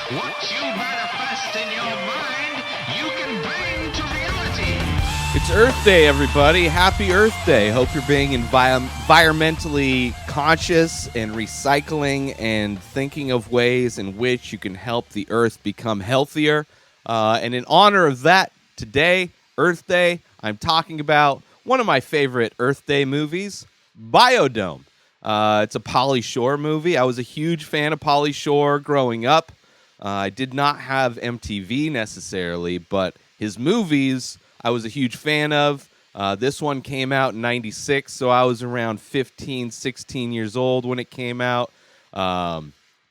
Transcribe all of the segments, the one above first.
What you manifest in your mind, you can bring to reality. It's Earth Day, everybody. Happy Earth Day. Hope you're being environmentally conscious and recycling and thinking of ways in which you can help the Earth become healthier. And in honor of that, today, Earth Day, I'm talking about one of my favorite Earth Day movies, Biodome. It's a Pauly Shore movie. I was a huge fan of Pauly Shore growing up. I did not have MTV necessarily, but his movies I was a huge fan of. This one came out in 96, so I was around 15, 16 years old when it came out.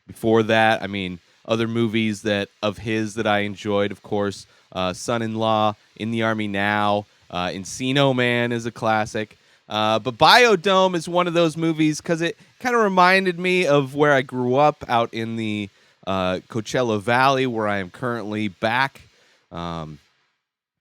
Before that, I mean, other movies of his that I enjoyed, of course, Son-in-Law, In the Army Now, Encino Man is a classic. But Biodome is one of those movies because it kind of reminded me of where I grew up out in the Coachella Valley, where I am currently back.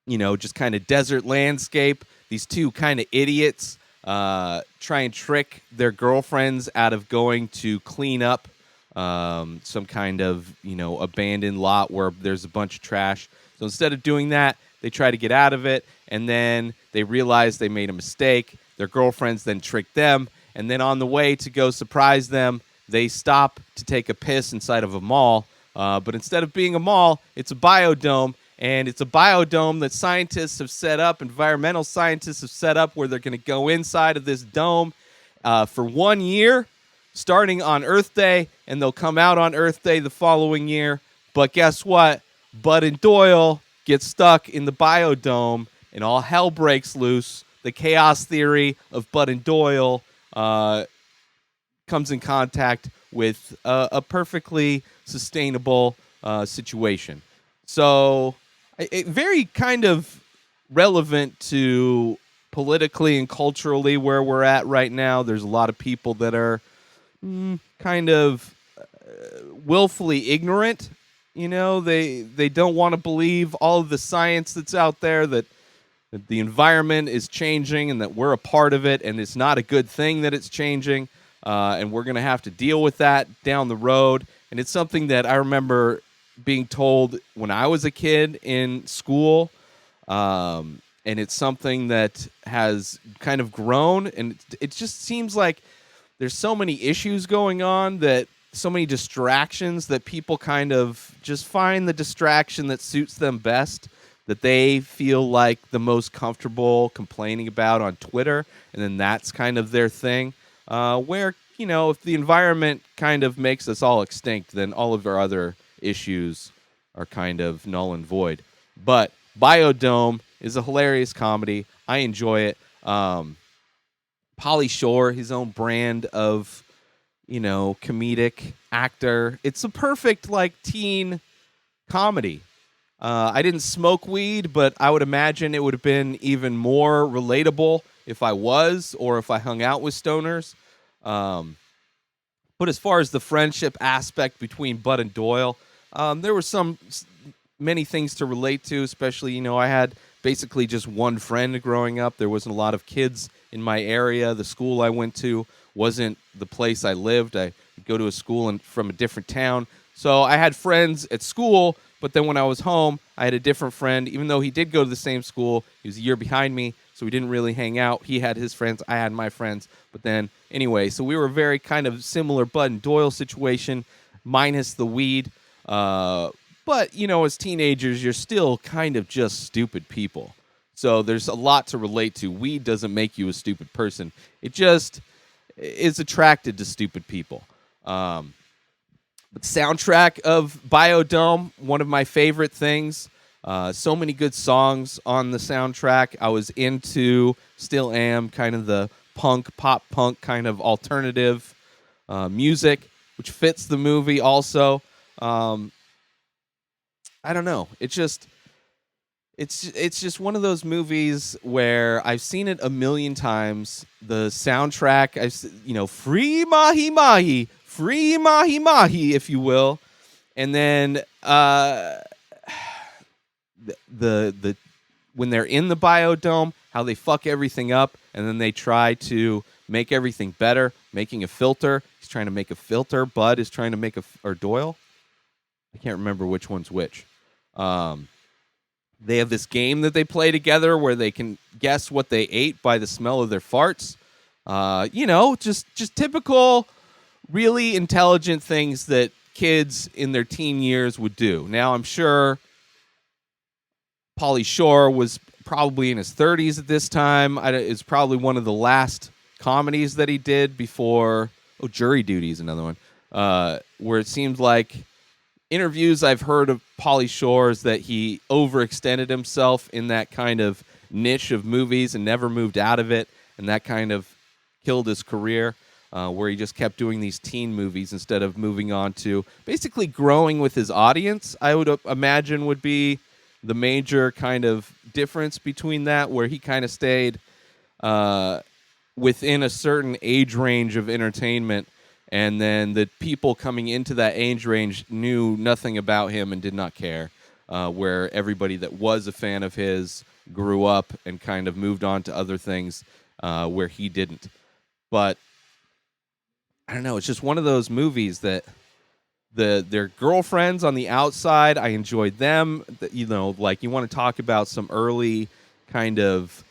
Just kind of desert landscape. These two kind of idiots try and trick their girlfriends out of going to clean up some kind of, abandoned lot where there's a bunch of trash. So instead of doing that, they try to get out of it, and then they realize they made a mistake. Their girlfriends then trick them, and then on the way to go surprise them, they stop to take a piss inside of a mall. But instead of being a mall, it's a biodome. And it's a biodome that scientists have set up, environmental scientists have set up, where they're going to go inside of this dome for 1 year, starting on Earth Day, and they'll come out on Earth Day the following year. But guess what? Bud and Doyle get stuck in the biodome, and all hell breaks loose. The chaos theory of Bud and Doyle comes in contact with a perfectly sustainable situation. So, very kind of relevant to politically and culturally where we're at right now. There's a lot of people that are kind of willfully ignorant. They don't want to believe all of the science that's out there, that the environment is changing and that we're a part of it, and it's not a good thing that it's changing, and we're going to have to deal with that down the road. And it's something that I remember being told when I was a kid in school, and it's something that has kind of grown, and it just seems like there's so many issues going on, that so many distractions, that people kind of just find the distraction that suits them best, that they feel like the most comfortable complaining about on Twitter, and then that's kind of their thing, where, if the environment kind of makes us all extinct, then all of our other issues are kind of null and void. But Biodome is a hilarious comedy. I enjoy it. Pauly Shore, his own brand of, comedic actor. It's a perfect, teen comedy. I didn't smoke weed, but I would imagine it would have been even more relatable if I was, or if I hung out with stoners. But as far as the friendship aspect between Bud and Doyle, there were many things to relate to, especially, I had basically just one friend growing up. There wasn't a lot of kids in my area. The school I went to wasn't the place I lived. I would go to a school from a different town. So I had friends at school, but then when I was home, I had a different friend. Even though he did go to the same school, he was a year behind me, so we didn't really hang out. He had his friends, I had my friends. But then, anyway, so we were a very kind of similar Bud and Doyle situation, minus the weed. But, as teenagers, you're still kind of just stupid people. So there's a lot to relate to. Weed doesn't make you a stupid person. It just is attracted to stupid people. But soundtrack of Biodome, one of my favorite things. So many good songs on the soundtrack. I was into, still am, kind of the pop punk kind of alternative music, which fits the movie also. I don't know. It's just one of those movies where I've seen it a million times. The soundtrack, free mahi mahi, if you will, and then the when they're in the biodome, how they fuck everything up, and then they try to make everything better, making a filter. He's trying to make a filter. Bud is trying to make or Doyle. I can't remember which one's which. They have this game that they play together where they can guess what they ate by the smell of their farts. Just typical, really intelligent things that kids in their teen years would do. Now, I'm sure Pauly Shore was probably in his 30s at this time. It's probably one of the last comedies that he did before. Oh, Jury Duty is another one, where it seemed like interviews I've heard of Pauly Shore is that he overextended himself in that kind of niche of movies and never moved out of it, and that kind of killed his career, where he just kept doing these teen movies instead of moving on to basically growing with his audience. I would imagine would be the major kind of difference between that, where he kind of stayed within a certain age range of entertainment, and then the people coming into that age range knew nothing about him and did not care, where everybody that was a fan of his grew up and kind of moved on to other things where he didn't. But I don't know, it's just one of those movies that their girlfriends on the outside, I enjoyed them. Like you want to talk about some early kind of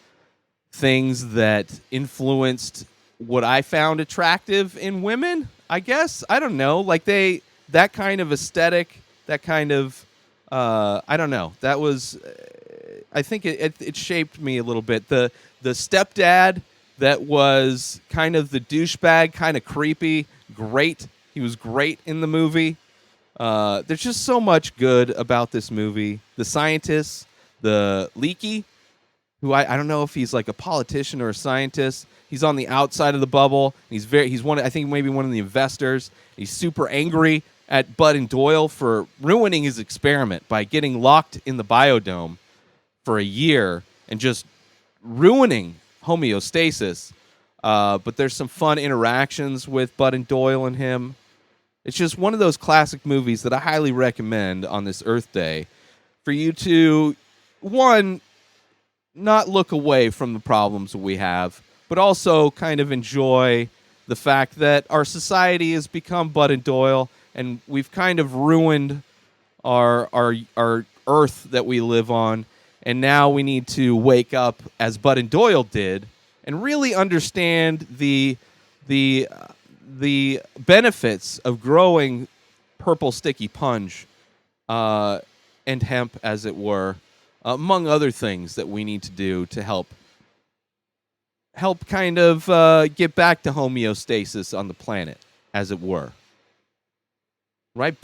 things that influenced what I found attractive in women, I guess. I don't know. Like that kind of aesthetic, that kind of, I don't know. That was, I think it shaped me a little bit. The stepdad that was kind of the douchebag, kind of creepy, great. He was great in the movie. There's just so much good about this movie. The scientist, the Leaky, who I don't know if he's like a politician or a scientist. He's on the outside of the bubble. He's one, I think maybe one of the investors. He's super angry at Bud and Doyle for ruining his experiment by getting locked in the biodome for a year and just ruining homeostasis. But there's some fun interactions with Bud and Doyle and him. It's just one of those classic movies that I highly recommend on this Earth Day for you to, one, not look away from the problems that we have, but also kind of enjoy the fact that our society has become Bud and Doyle, and we've kind of ruined our Earth that we live on, and now we need to wake up as Bud and Doyle did and really understand the benefits of growing purple sticky punch and hemp, as it were, among other things that we need to do to help kind of get back to homeostasis on the planet, as it were. Right?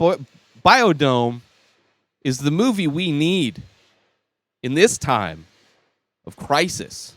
Biodome is the movie we need in this time of crisis,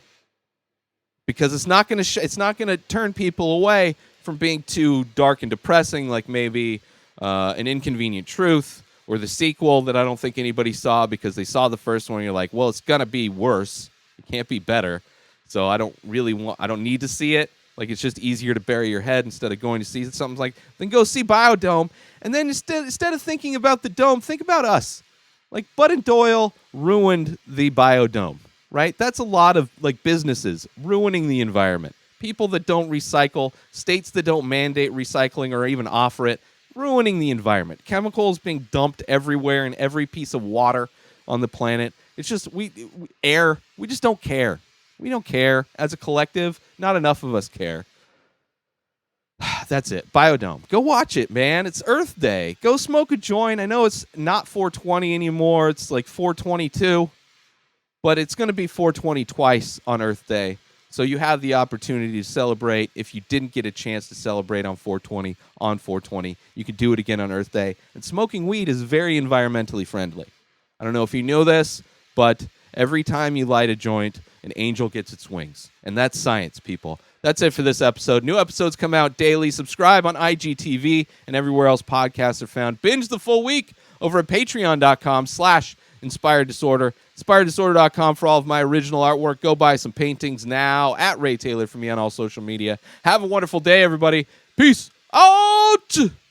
because it's not going to turn people away from being too dark and depressing, like maybe An Inconvenient Truth or the sequel that I don't think anybody saw because they saw the first one and you're like, well, it's going to be worse. It can't be better. So I don't need to see it. Like, it's just easier to bury your head instead of going to see something like, then go see Biodome. And then instead of thinking about the dome, think about us. Like, Bud and Doyle ruined the Biodome, right? That's a lot of, like, businesses ruining the environment. People that don't recycle, states that don't mandate recycling or even offer it, ruining the environment. Chemicals being dumped everywhere in every piece of water on the planet. It's just, we just don't care. We don't care. As a collective, not enough of us care. That's it. Biodome. Go watch it, man. It's Earth Day. Go smoke a joint. I know it's not 420 anymore. It's like 422. But it's going to be 420 twice on Earth Day. So you have the opportunity to celebrate. If you didn't get a chance to celebrate on 420, you could do it again on Earth Day. And smoking weed is very environmentally friendly. I don't know if you know this, but every time you light a joint, an angel gets its wings. And that's science, people. That's it for this episode. New episodes come out daily. Subscribe on IGTV and everywhere else podcasts are found. Binge the full week over at patreon.com/Inspired Disorder. InspiredDisorder.com for all of my original artwork. Go buy some paintings now at Ray Taylor for me on all social media. Have a wonderful day, everybody. Peace out.